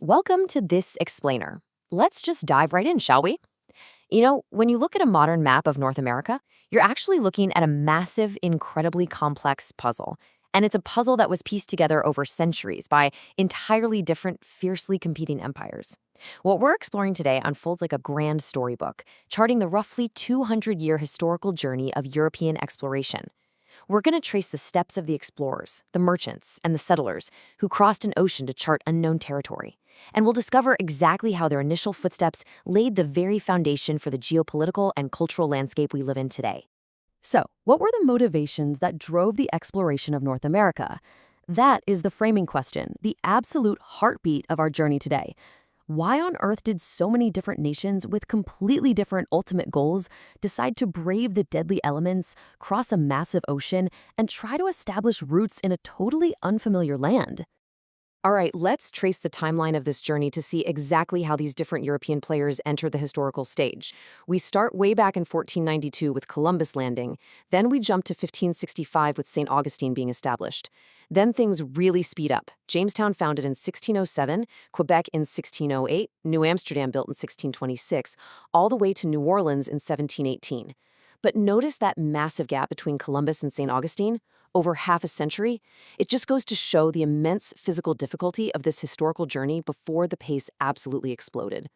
Welcome to This Explainer. Let's just dive right in, shall we? When you look at a modern map of North America, you're actually looking at a massive, incredibly complex puzzle. And it's a puzzle that was pieced together over centuries by entirely different, fiercely competing empires. What we're exploring today unfolds like a grand storybook, charting the roughly 200-year historical journey of European exploration. We're going to trace the steps of the explorers, the merchants, and the settlers who crossed an ocean to chart unknown territory. And we'll discover exactly how their initial footsteps laid the very foundation for the geopolitical and cultural landscape we live in today. So, what were the motivations that drove the exploration of North America? That is the framing question, the absolute heartbeat of our journey today. Why on earth did so many different nations with completely different ultimate goals decide to brave the deadly elements, cross a massive ocean, and try to establish roots in a totally unfamiliar land? All right, let's trace the timeline of this journey to see exactly how these different European players entered the historical stage. We start way back in 1492 with Columbus landing, then we jump to 1565 with St. Augustine being established. Then things really speed up. Jamestown founded in 1607, Quebec in 1608, New Amsterdam built in 1626, all the way to New Orleans in 1718. But notice that massive gap between Columbus and St. Augustine? Over half a century? It just goes to show the immense physical difficulty of this historical journey before the pace absolutely exploded.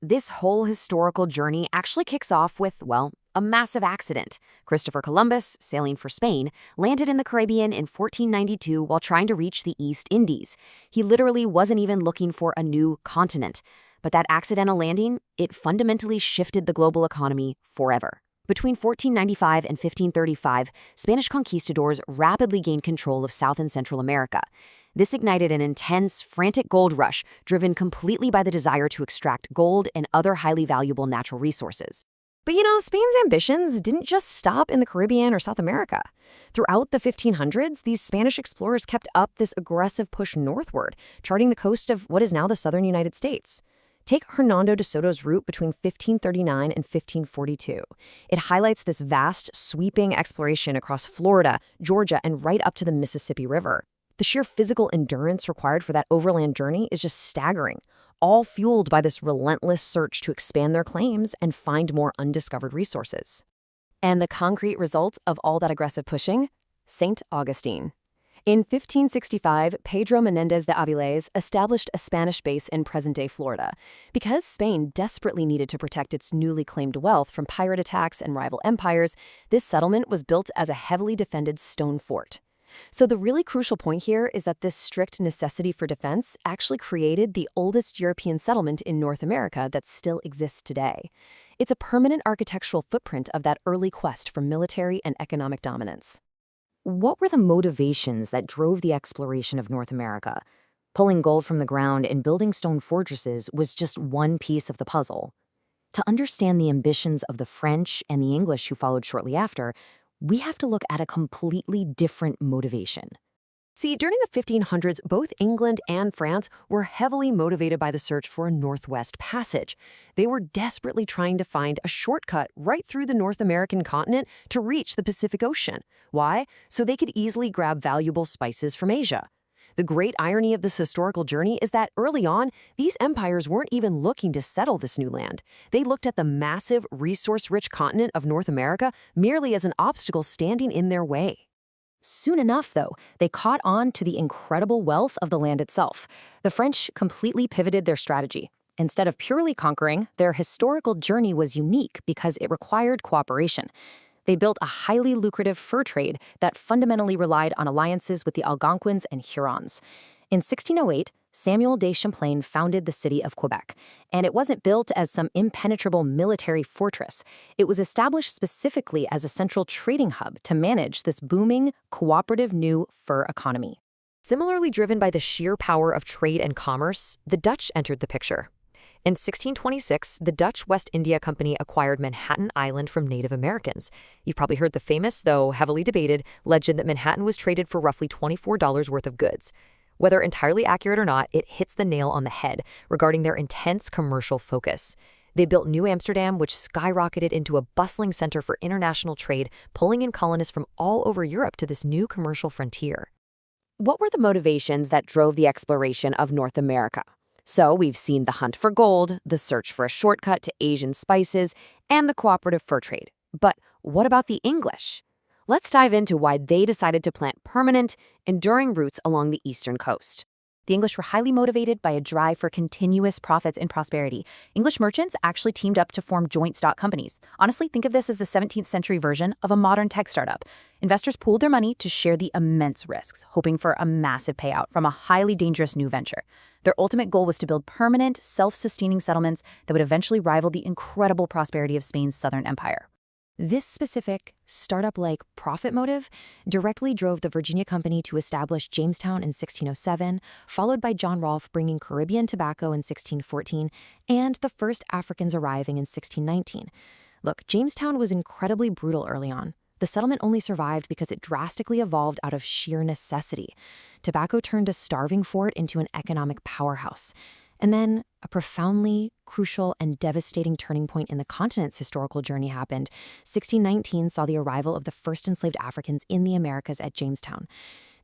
This whole historical journey actually kicks off with, well, a massive accident. Christopher Columbus, sailing for Spain, landed in the Caribbean in 1492 while trying to reach the East Indies. He literally wasn't even looking for a new continent. But that accidental landing, it fundamentally shifted the global economy forever. Between 1495 and 1535, Spanish conquistadors rapidly gained control of South and Central America. This ignited an intense, frantic gold rush driven completely by the desire to extract gold and other highly valuable natural resources. But Spain's ambitions didn't just stop in the Caribbean or South America. Throughout the 1500s, these Spanish explorers kept up this aggressive push northward, charting the coast of what is now the southern United States. Take Hernando de Soto's route between 1539 and 1542. It highlights this vast, sweeping exploration across Florida, Georgia, and right up to the Mississippi River. The sheer physical endurance required for that overland journey is just staggering, all fueled by this relentless search to expand their claims and find more undiscovered resources. And the concrete result of all that aggressive pushing? St. Augustine. In 1565, Pedro Menendez de Avilés established a Spanish base in present-day Florida. Because Spain desperately needed to protect its newly claimed wealth from pirate attacks and rival empires, this settlement was built as a heavily defended stone fort. So the really crucial point here is that this strict necessity for defense actually created the oldest European settlement in North America that still exists today. It's a permanent architectural footprint of that early quest for military and economic dominance. What were the motivations that drove the exploration of North America? Pulling gold from the ground and building stone fortresses was just one piece of the puzzle. To understand the ambitions of the French and the English who followed shortly after, we have to look at a completely different motivation. See, during the 1500s, both England and France were heavily motivated by the search for a Northwest Passage. They were desperately trying to find a shortcut right through the North American continent to reach the Pacific Ocean. Why? So they could easily grab valuable spices from Asia. The great irony of this historical journey is that early on, these empires weren't even looking to settle this new land. They looked at the massive, resource-rich continent of North America merely as an obstacle standing in their way. Soon enough, though, they caught on to the incredible wealth of the land itself. The French completely pivoted their strategy. Instead of purely conquering, their historical journey was unique because it required cooperation. They built a highly lucrative fur trade that fundamentally relied on alliances with the Algonquins and Hurons. In 1608, Samuel de Champlain founded the city of Quebec, and it wasn't built as some impenetrable military fortress. It was established specifically as a central trading hub to manage this booming, cooperative new fur economy. Similarly driven by the sheer power of trade and commerce, the Dutch entered the picture. In 1626, the Dutch West India Company acquired Manhattan Island from Native Americans. You've probably heard the famous, though heavily debated, legend that Manhattan was traded for roughly $24 worth of goods. Whether entirely accurate or not, it hits the nail on the head regarding their intense commercial focus. They built New Amsterdam, which skyrocketed into a bustling center for international trade, pulling in colonists from all over Europe to this new commercial frontier. What were the motivations that drove the exploration of North America? So we've seen the hunt for gold, the search for a shortcut to Asian spices, and the cooperative fur trade. But what about the English? Let's dive into why they decided to plant permanent, enduring roots along the eastern coast. The English were highly motivated by a drive for continuous profits and prosperity. English merchants actually teamed up to form joint stock companies. Honestly, think of this as the 17th century version of a modern tech startup. Investors pooled their money to share the immense risks, hoping for a massive payout from a highly dangerous new venture. Their ultimate goal was to build permanent, self-sustaining settlements that would eventually rival the incredible prosperity of Spain's southern empire. This specific, startup-like profit motive directly drove the Virginia Company to establish Jamestown in 1607, followed by John Rolfe bringing Caribbean tobacco in 1614, and the first Africans arriving in 1619. Look, Jamestown was incredibly brutal early on. The settlement only survived because it drastically evolved out of sheer necessity. Tobacco turned a starving fort into an economic powerhouse. And then a profoundly crucial and devastating turning point in the continent's historical journey happened. 1619 saw the arrival of the first enslaved Africans in the Americas at Jamestown.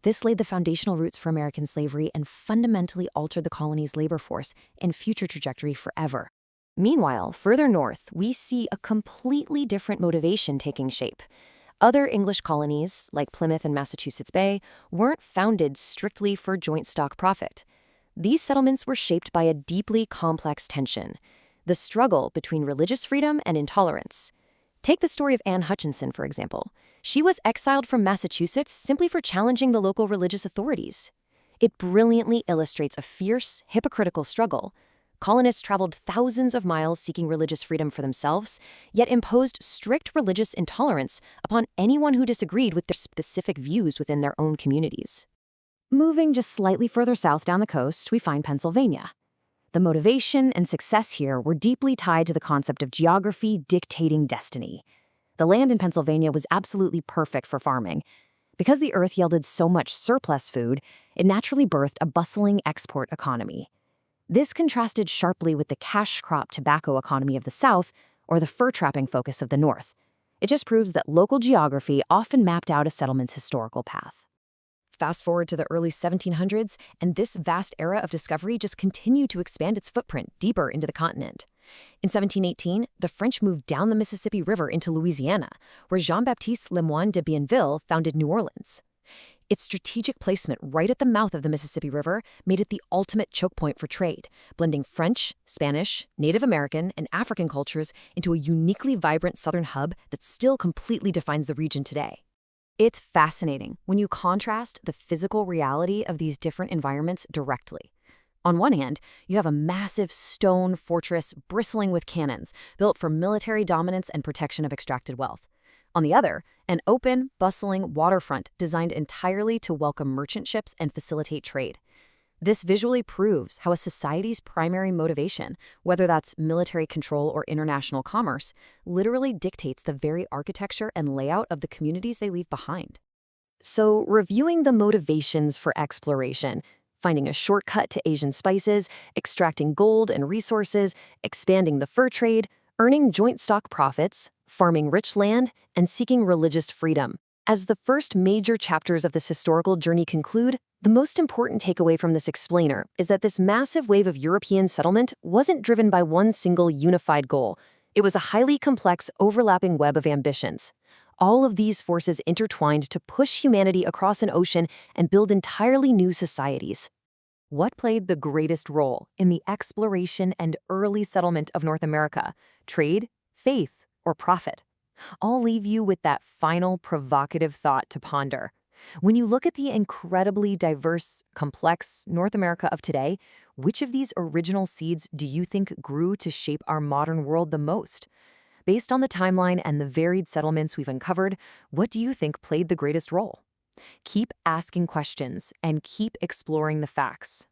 This laid the foundational roots for American slavery and fundamentally altered the colony's labor force and future trajectory forever. Meanwhile, further north, we see a completely different motivation taking shape. Other English colonies, like Plymouth and Massachusetts Bay, weren't founded strictly for joint stock profit. These settlements were shaped by a deeply complex tension, the struggle between religious freedom and intolerance. Take the story of Anne Hutchinson, for example. She was exiled from Massachusetts simply for challenging the local religious authorities. It brilliantly illustrates a fierce, hypocritical struggle. Colonists traveled thousands of miles seeking religious freedom for themselves, yet imposed strict religious intolerance upon anyone who disagreed with their specific views within their own communities. Moving just slightly further south down the coast, we find Pennsylvania. The motivation and success here were deeply tied to the concept of geography dictating destiny. The land in Pennsylvania was absolutely perfect for farming. Because the earth yielded so much surplus food, it naturally birthed a bustling export economy. This contrasted sharply with the cash crop tobacco economy of the South or the fur trapping focus of the North. It just proves that local geography often mapped out a settlement's historical path. Fast forward to the early 1700s, and this vast era of discovery just continued to expand its footprint deeper into the continent. In 1718, the French moved down the Mississippi River into Louisiana, where Jean-Baptiste Le Moyne de Bienville founded New Orleans. Its strategic placement right at the mouth of the Mississippi River made it the ultimate choke point for trade, blending French, Spanish, Native American, and African cultures into a uniquely vibrant southern hub that still completely defines the region today. It's fascinating when you contrast the physical reality of these different environments directly. On one hand, you have a massive stone fortress bristling with cannons, built for military dominance and protection of extracted wealth. On the other, an open, bustling waterfront designed entirely to welcome merchant ships and facilitate trade. This visually proves how a society's primary motivation, whether that's military control or international commerce, literally dictates the very architecture and layout of the communities they leave behind. So, reviewing the motivations for exploration, finding a shortcut to Asian spices, extracting gold and resources, expanding the fur trade, earning joint stock profits, farming rich land, and seeking religious freedom. As the first major chapters of this historical journey conclude, the most important takeaway from this explainer is that this massive wave of European settlement wasn't driven by one single unified goal. It was a highly complex, overlapping web of ambitions. All of these forces intertwined to push humanity across an ocean and build entirely new societies. What played the greatest role in the exploration and early settlement of North America? Trade, faith, or profit? I'll leave you with that final provocative thought to ponder. When you look at the incredibly diverse, complex North America of today, which of these original seeds do you think grew to shape our modern world the most? Based on the timeline and the varied settlements we've uncovered, what do you think played the greatest role? Keep asking questions and keep exploring the facts.